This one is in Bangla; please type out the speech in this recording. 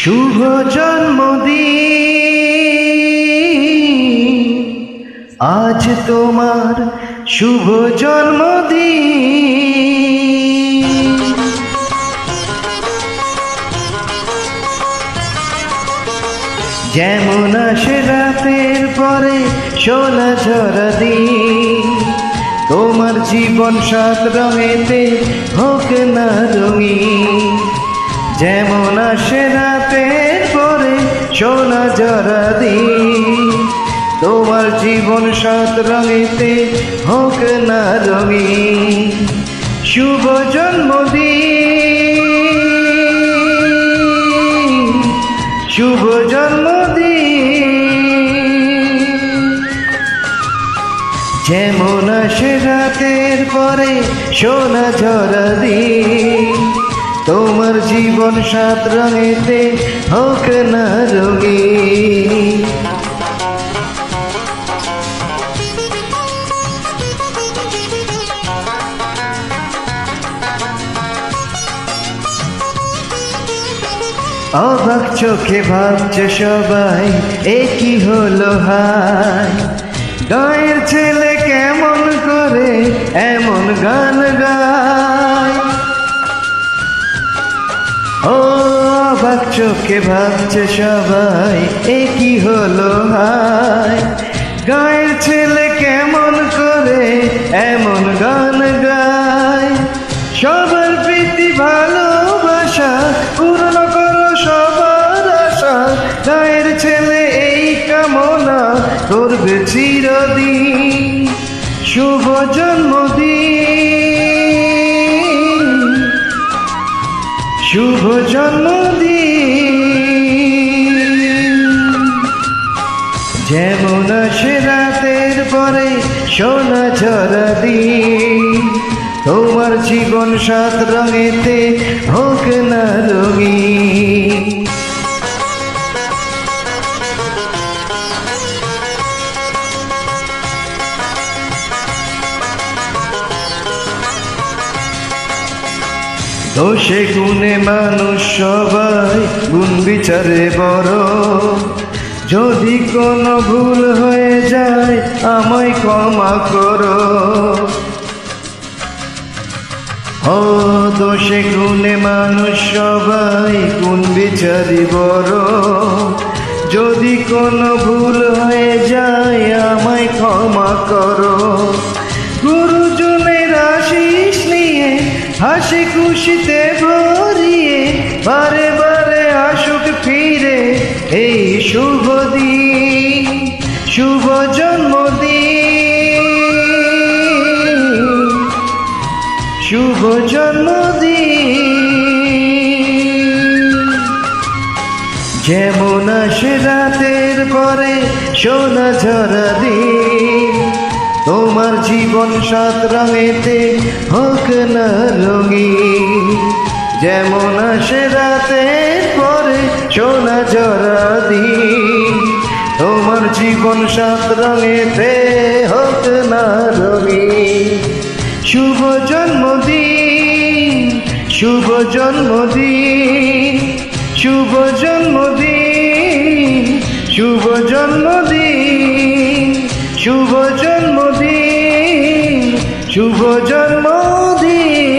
শুভ জন্মদিন, আজ তোমার শুভ জন্মদিন। যেমন আসে রাতের পরে সোনা ঝরা দিন, তোমার জীবন সাত রঙেতে হোক না রঙিন। যেমন আসে রাতের পরে সোনা ঝরা দিন, তোমার জীবন সাত রঙেতে হোক না রঙিন। শুভ জন্মদিন, শুভ জন্মদিন। যেমন আসে রাতের পরে সোনা ঝরা দিন, তোমার জীবন সাত রঙেতে হোক না রঙিন। অবাক চোখে ভাবছে সবাই, এ কি হলো হায়, গায়ের ছেলে কেমন করে এমন গান গায়। ও অবাক চোখে ভাবছে সবাই, এ কি হলো হায়, গায়ের ছেলে কেমন করে এমন গান গায়। সবার প্রীতি ভালোবাসা পূর্ণ করো সবার আশা, গায়ের ছেলে এই কামনা করবে চিরদিন। শুভ জন্মদিন, শুভ জন্মদিন। যেমন আসে রাতের পরে সোনা ঝরা দিন, তোমার জীবন সাত রঙেতে হোক না রঙিন। দোষে গুণে মানুষ সবাই, গুণ বিচারে বড়। যদি কোনো ভুল হয়ে যায় আমায় ক্ষমা করো। ও দোষে গুণে মানুষ সবাই, গুণ বিচারি বড়। যদি কোনো ভুল হয়ে যায় আমায় ক্ষমা করো। গুরুজনের আশিস নিয়ে হাসি খুশিতে ভরিয়ে, বারে বারে আসুক ফিরে এই শুভ দিন। শুভ জন্মদিন, শুভ জন্মদিন। যেমন আসে রাতের পরে সোনা ঝরা দিন, তোমার জীবন সাত রঙেতে হোক না রঙিন। যেমন আসে রাতের পরে সোনা ঝরা দিন, তোমার জীবন সাত রঙেতে হোক না রঙিন। শুভ জন্মদিন, শুভ জন্মদিন, শুভ জন্মদিন, শুভ জন্মদিন, শুভ জন্মদিন, শুভ জন্মদিন।